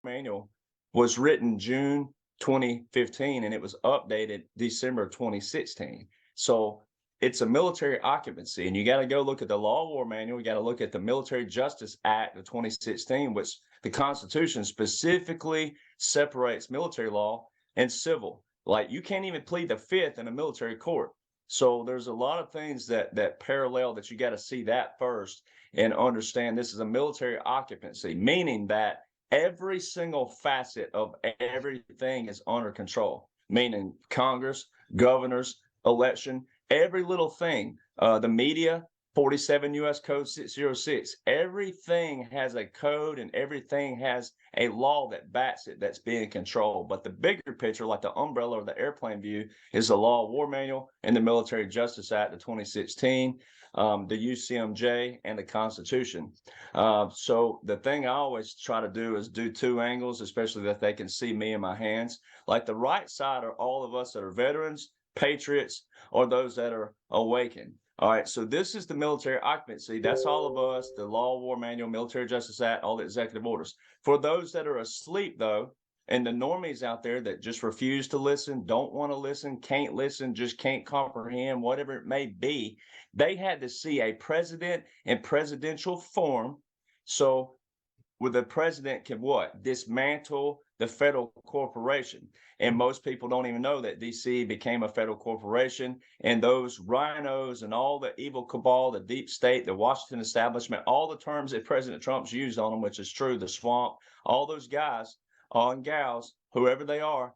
manual was written June 2015 and it was updated December 2016. So it's a military occupancy, and you got to go look at the Law War Manual. You got to look at the Military Justice Act of 2016, which the Constitution specifically separates military law and civil. Like you can't even plead the fifth in a military court. So there's a lot of things that parallel that you got to see that first and understand this is a military occupancy, meaning that every single facet of everything is under control, meaning Congress, governors, election, every little thing, the media, 47 U.S. Code 606, everything has a code and everything has a law that backs it that's being controlled. But the bigger picture, like the umbrella or the airplane view, is the Law War Manual and the Military Justice Act of 2016, the UCMJ, and the Constitution. So the thing I always try to do is do two angles, especially that they can see me and my hands. Like the right side are all of us that are veterans, patriots, or those that are awakened. All right, so this is the military occupancy. That's all of us, the Law, War Manual, Military Justice Act, all the executive orders. For those that are asleep, though, and the normies out there that just refuse to listen, don't want to listen, can't listen, just can't comprehend, whatever it may be, they had to see a president in presidential form. So where the president can what? Dismantle the federal corporation. And most people don't even know that DC became a federal corporation. And those rhinos and all the evil cabal, the deep state, the Washington establishment, all the terms that President Trump's used on them, which is true, the swamp, all those guys and gals, whoever they are,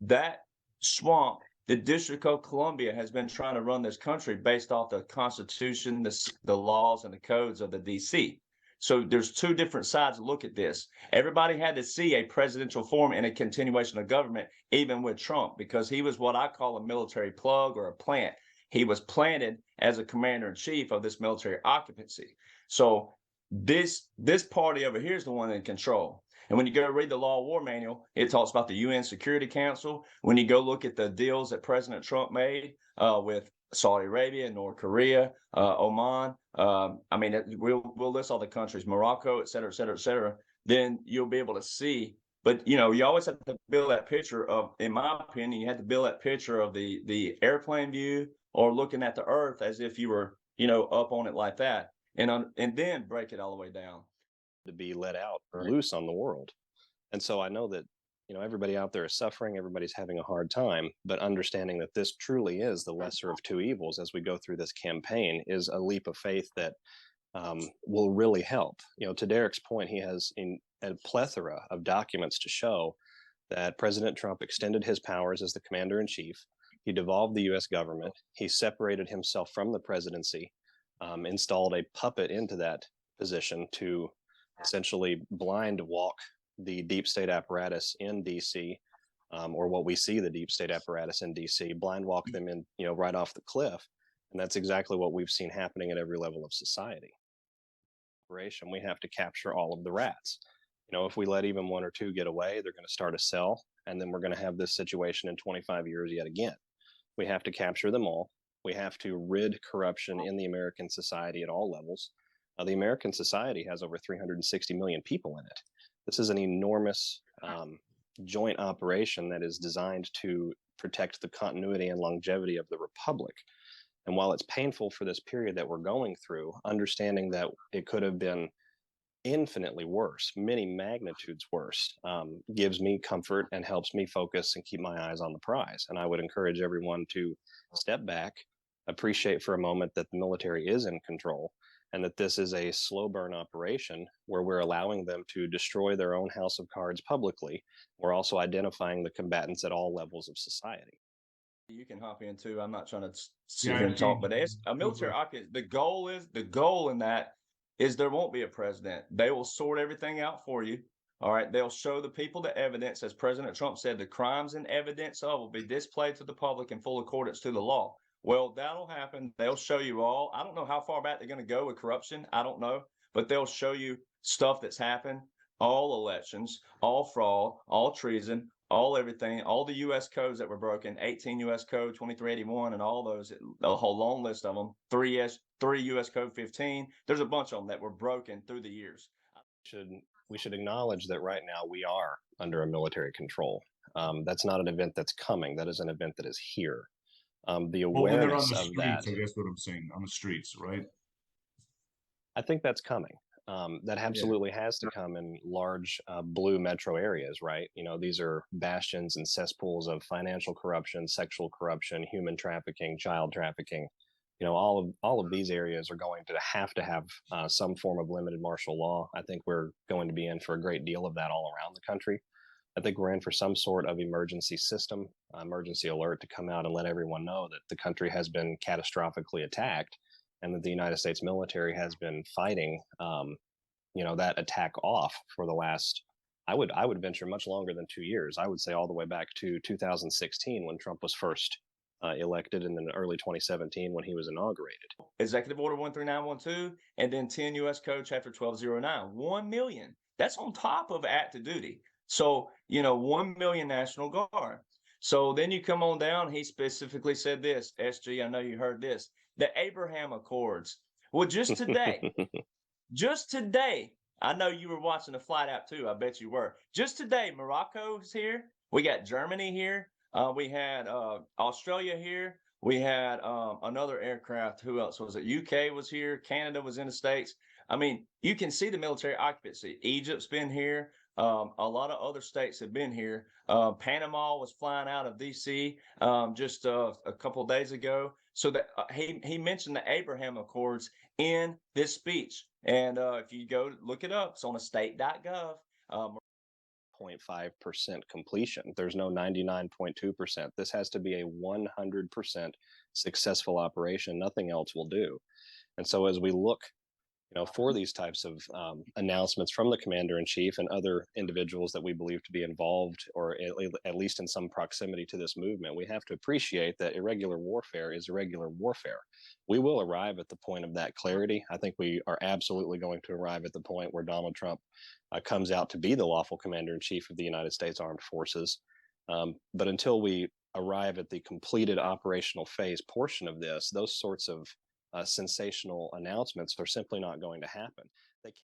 that swamp, the District of Columbia has been trying to run this country based off the Constitution, the laws, and the codes of the DC. So there's two different sides to look at this. Everybody had to see a presidential form and a continuation of government, even with Trump, because he was what I call a military plug or a plant. He was planted as a commander in chief of this military occupancy. So this party over here is the one in control. And when you go read the Law War Manual, it talks about the UN Security Council. When you go look at the deals that President Trump made with Saudi Arabia, North Korea, Oman, I mean, we'll list all the countries, Morocco, et cetera, et cetera, et cetera. Then you'll be able to see. But, you know, you always have to build that picture of, in my opinion, you have to build that picture of the airplane view or looking at the earth as if you were, you know, up on it like that, and then break it all the way down. To be let out loose on the world. And so I know that, you know, everybody out there is suffering, everybody's having a hard time, but understanding that this truly is the lesser of two evils as we go through this campaign is a leap of faith that will really help. You know, to Derek's point, he has a plethora of documents to show that President Trump extended his powers as the commander in chief. He devolved the US government. He separated himself from the presidency, installed a puppet into that position to essentially blind walk the deep state apparatus in DC, or what we see the deep state apparatus in DC, blind walk them in, you know, right off the cliff. And that's exactly what we've seen happening at every level of society. We have to capture all of the rats. You know, if we let even one or two get away, they're going to start a cell, and then we're going to have this situation in 25 years yet again. We have to capture them all. We have to rid corruption in the American society at all levels. The American society has over 360 million people in it. This is an enormous joint operation that is designed to protect the continuity and longevity of the republic. And while it's painful for this period that we're going through, understanding that it could have been infinitely worse, many magnitudes worse, gives me comfort and helps me focus and keep my eyes on the prize. And I would encourage everyone to step back, appreciate for a moment that the military is in control, and that this is a slow burn operation where we're allowing them to destroy their own house of cards publicly. We're also identifying the combatants at all levels of society. You can hop in too. I'm not trying to sit here and talk, but as a military occupancy, the goal in that is there won't be a president. They will sort everything out for you. All right. They'll show the people the evidence. As President Trump said, the crimes and evidence of will be displayed to the public in full accordance to the law. Well, that'll happen. They'll show you all. I don't know how far back they're going to go with corruption. I don't know, but they'll show you stuff that's happened, all elections, all fraud, all treason, all everything, all the U.S. codes that were broken, 18 U.S. Code 2381, and all those, a whole long list of them, 3 U.S. Code 15. There's a bunch of them that were broken through the years. Should we should acknowledge that right now we are under a military control. That's not an event that's coming. That is an event that is here. The Well, when they're on awareness the of that, streets, I guess what I'm saying, on the streets, right? I think that's coming. That Yeah. absolutely has to come in large blue metro areas, right? You know, these are bastions and cesspools of financial corruption, sexual corruption, human trafficking, child trafficking. You know, all of these areas are going to have some form of limited martial law. I think we're going to be in for a great deal of that all around the country. I think we're in for some sort of emergency system, emergency alert to come out and let everyone know that the country has been catastrophically attacked, and that the United States military has been fighting, that attack off for the last, I would venture much longer than 2 years. I would say all the way back to 2016 when Trump was first elected, and then early 2017 when he was inaugurated. Executive Order 13912, and then 10 U.S. Code Chapter 1209. 1 million. That's on top of active duty. So, 1 million National Guard. So then you come on down. He specifically said this, SG, I know you heard this, the Abraham Accords. Well, just today, I know you were watching the flight app too. I bet you were. Just today, Morocco's here. We got Germany here. We had Australia here. We had another aircraft. Who else was it? UK was here. Canada was in the States. I mean, you can see the military occupancy. Egypt's been here. A lot of other states have been here. Panama was flying out of DC just a couple of days ago. So that he mentioned the Abraham Accords in this speech. And if you go look it up, it's on estate.gov. 0.5% completion. There's no 99.2%. This has to be a 100% successful operation. Nothing else will do. And so as we look, for these types of announcements from the commander in chief and other individuals that we believe to be involved, or at least in some proximity to this movement, we have to appreciate that irregular warfare is irregular warfare. We will arrive at the point of that clarity. I think we are absolutely going to arrive at the point where Donald Trump comes out to be the lawful commander in chief of the United States Armed Forces. But until we arrive at the completed operational phase portion of this, those sorts of sensational announcements are simply not going to happen.